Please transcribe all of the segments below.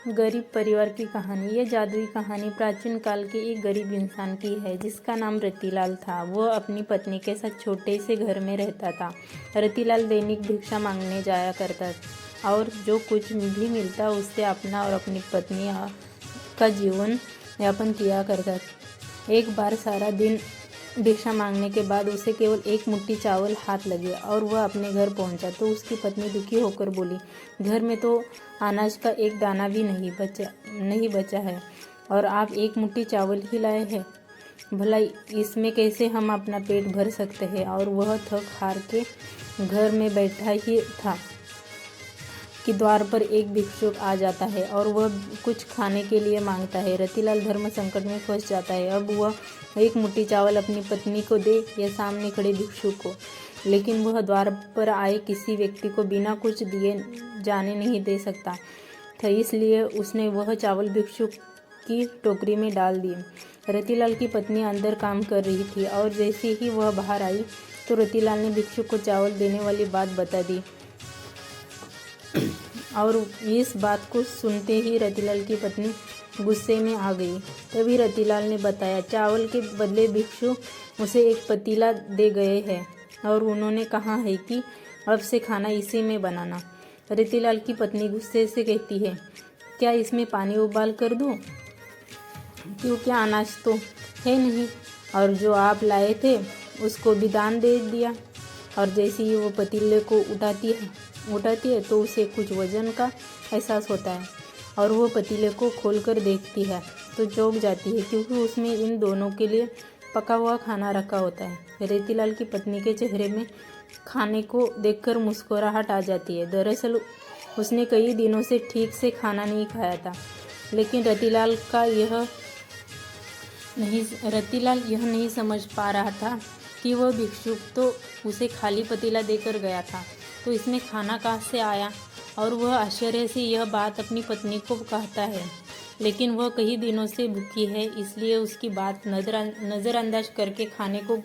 गरीब परिवार की कहानी। यह जादुई कहानी प्राचीन काल के एक गरीब इंसान की है जिसका नाम रतिलाल था। वह अपनी पत्नी के साथ छोटे से घर में रहता था। रतिलाल दैनिक भिक्षा मांगने जाया करता और जो कुछ भी मिलता उससे अपना और अपनी पत्नी का जीवन यापन किया करता। एक बार सारा दिन भिक्षा मांगने के बाद उसे केवल एक मुट्ठी चावल हाथ लगे और वह अपने घर पहुंचा तो उसकी पत्नी दुखी होकर बोली, घर में तो अनाज का एक दाना भी नहीं बचा है और आप एक मुट्ठी चावल ही लाए हैं। भला इसमें कैसे हम अपना पेट भर सकते हैं। और वह थक हार के घर में बैठा ही था कि द्वार पर एक भिक्षुक आ जाता है और वह कुछ खाने के लिए मांगता है। रतिलाल धर्म संकट में फंस जाता है। अब वह एक मुट्ठी चावल अपनी पत्नी को दे या सामने खड़े भिक्षुक को, लेकिन वह द्वार पर आए किसी व्यक्ति को बिना कुछ दिए जाने नहीं दे सकता था। इसलिए उसने वह चावल भिक्षुक की टोकरी में डाल दिए। रतिलाल की पत्नी अंदर काम कर रही थी और जैसे ही वह बाहर आई तो रतिलाल ने भिक्षुक को चावल देने वाली बात बता दी। और इस बात को सुनते ही रतिलाल की पत्नी गुस्से में आ गई। तभी रतिलाल ने बताया, चावल के बदले भिक्षु उसे एक पतीला दे गए हैं और उन्होंने कहा है कि अब से खाना इसी में बनाना। रतिलाल की पत्नी गुस्से से कहती है, क्या इसमें पानी उबाल कर दूं? क्योंकि अनाज तो है नहीं और जो आप लाए थे उसको भी दान दे दिया। और जैसे ही वो पतीले को उठाती है तो उसे कुछ वजन का एहसास होता है और वो पतीले को खोलकर देखती है तो चौंक जाती है क्योंकि उसमें इन दोनों के लिए पका हुआ खाना रखा होता है। रतिलाल की पत्नी के चेहरे में खाने को देखकर मुस्कुराहट आ जाती है। दरअसल उसने कई दिनों से ठीक से खाना नहीं खाया था, लेकिन रतिलाल यह नहीं समझ पा रहा था कि वह भिक्षुक तो उसे खाली पतीला देकर गया था, तो इसमें खाना कहाँ से आया। और वह आश्चर्य से यह बात अपनी पत्नी को कहता है, लेकिन वह कई दिनों से भूखी है इसलिए उसकी बात नज़रअंदाज करके खाने को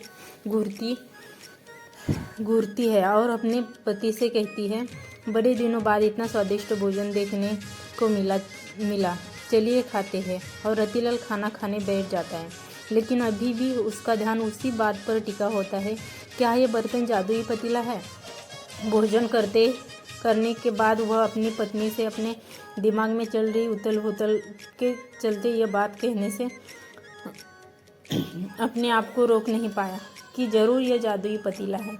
घूरती है और अपने पति से कहती है, बड़े दिनों बाद इतना स्वादिष्ट भोजन देखने को मिला, चलिए खाते हैं। और रतिलाल खाना खाने बैठ जाता है, लेकिन अभी भी उसका ध्यान उसी बात पर टिका होता है, क्या यह बर्तन जादुई पतीला है। भोजन करने के बाद वह अपनी पत्नी से अपने दिमाग में चल रही उथल पुथल के चलते यह बात कहने से अपने आप को रोक नहीं पाया कि जरूर यह जादुई पतीला है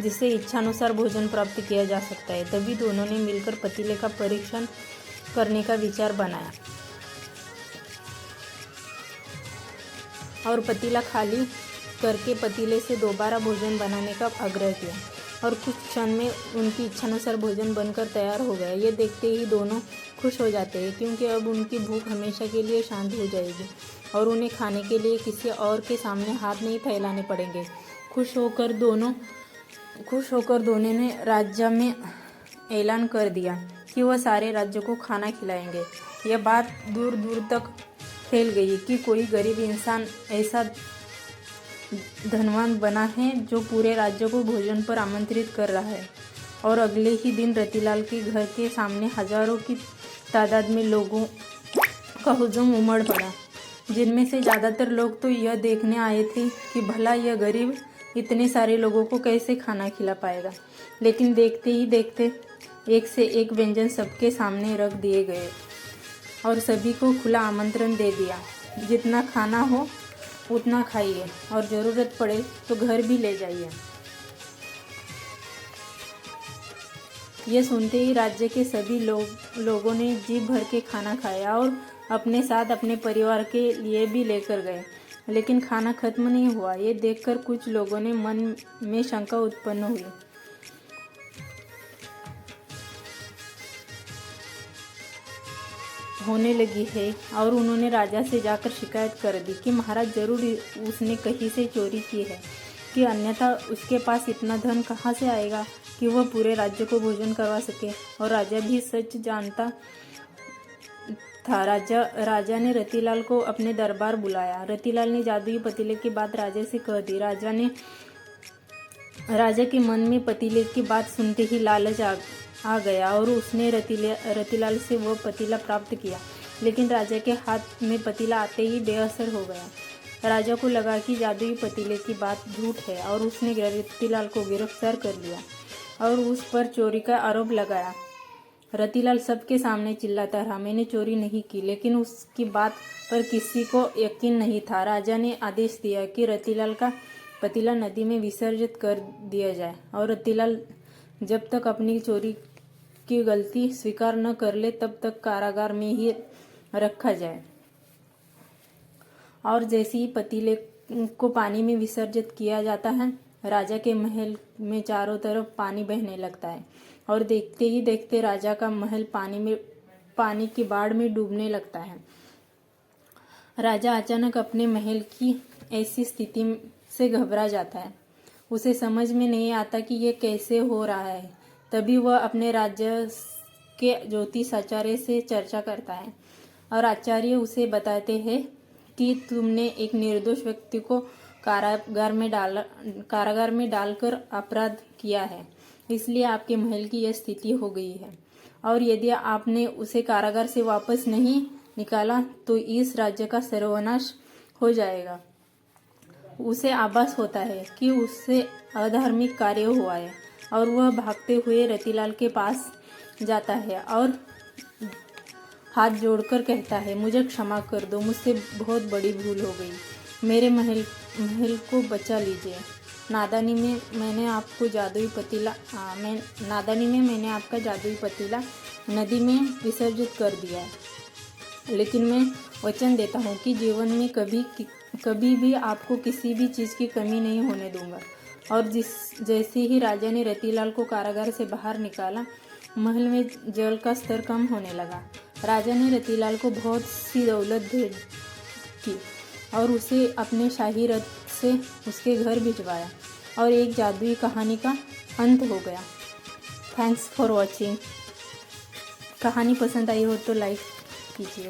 जिससे इच्छानुसार भोजन प्राप्त किया जा सकता है। तभी दोनों ने मिलकर पतीले का परीक्षण करने का विचार बनाया और पतीला खाली करके पतीले से दोबारा भोजन बनाने का आग्रह किया और कुछ क्षण में उनकी इच्छानुसार भोजन बनकर तैयार हो गया। ये देखते ही दोनों खुश हो जाते हैं क्योंकि अब उनकी भूख हमेशा के लिए शांत हो जाएगी और उन्हें खाने के लिए किसी और के सामने हाथ नहीं फैलाने पड़ेंगे। खुश होकर दोनों ने राज्य में ऐलान कर दिया कि वह सारे राज्य को खाना खिलाएंगे। यह बात दूर दूर तक फैल गई कि कोई गरीब इंसान ऐसा धनवान बना है जो पूरे राज्य को भोजन पर आमंत्रित कर रहा है। और अगले ही दिन रतिलाल के घर के सामने हजारों की तादाद में लोगों का हुजूम उमड़ पड़ा, जिनमें से ज़्यादातर लोग तो यह देखने आए थे कि भला यह गरीब इतने सारे लोगों को कैसे खाना खिला पाएगा। लेकिन देखते ही देखते एक से एक व्यंजन सबके सामने रख दिए गए और सभी को खुला आमंत्रण दे दिया, जितना खाना हो उतना खाइए और ज़रूरत पड़े तो घर भी ले जाइए। यह सुनते ही राज्य के सभी लोगों ने जी भर के खाना खाया और अपने साथ अपने परिवार के लिए भी लेकर गए। लेकिन खाना खत्म नहीं हुआ। ये देखकर कुछ लोगों ने मन में शंका उत्पन्न हुई। होने लगी है और उन्होंने राजा से जाकर शिकायत कर दी कि महाराज जरूर उसने कहीं से चोरी की है, कि अन्यथा उसके पास इतना धन कहाँ से आएगा कि वह पूरे राज्य को भोजन करवा सके। और राजा भी सच जानता था। राजा ने रतिलाल को अपने दरबार बुलाया। रतिलाल ने जादुई पतीले की बात राजा से कह दी। राजा के मन में पतीले की बात सुनते ही लालच आ गया और उसने रतिलाल से वह पतीला प्राप्त किया, लेकिन राजा के हाथ में पतीला आते ही बेअसर हो गया। राजा को लगा कि जादुई पतीले की बात झूठ है और उसने रतिलाल को गिरफ्तार कर लिया और उस पर चोरी का आरोप लगाया। रतिलाल सबके सामने चिल्लाता रहा, मैंने चोरी नहीं की, लेकिन उसकी बात पर किसी को यकीन नहीं था। राजा ने आदेश दिया कि रतिलाल का पतीला नदी में विसर्जित कर दिया जाए और रतिलाल जब तक अपनी चोरी की गलती स्वीकार न कर ले तब तक कारागार में ही रखा जाए। और जैसे ही पतीले को पानी में विसर्जित किया जाता है, राजा के महल में चारों तरफ पानी बहने लगता है और देखते ही देखते राजा का महल पानी की बाढ़ में डूबने लगता है। राजा अचानक अपने महल की ऐसी स्थिति से घबरा जाता है। उसे समझ में नहीं आता कि ये कैसे हो रहा है। तभी वह अपने राज्य के ज्योतिष आचार्य से चर्चा करता है और आचार्य उसे बताते हैं कि तुमने एक निर्दोष व्यक्ति को कारागार में डालकर अपराध किया है, इसलिए आपके महल की यह स्थिति हो गई है। और यदि आपने उसे कारागार से वापस नहीं निकाला तो इस राज्य का सर्वनाश हो जाएगा। उसे आभास होता है कि उससे अधार्मिक कार्य हुआ है और वह भागते हुए रतिलाल के पास जाता है और हाथ जोड़कर कहता है, मुझे क्षमा कर दो, मुझसे बहुत बड़ी भूल हो गई, मेरे महल को बचा लीजिए। नादानी में मैंने आपका जादुई पतीला नदी में विसर्जित कर दिया है, लेकिन मैं वचन देता हूँ कि जीवन में कभी भी आपको किसी भी चीज़ की कमी नहीं होने दूंगा। और जैसे ही राजा ने रतिलाल को कारागार से बाहर निकाला, महल में जल का स्तर कम होने लगा। राजा ने रतिलाल को बहुत सी दौलत भेंट की और उसे अपने शाही रथ से उसके घर भिजवाया और एक जादुई कहानी का अंत हो गया। Thanks for watching. कहानी पसंद आई हो तो लाइक कीजिए।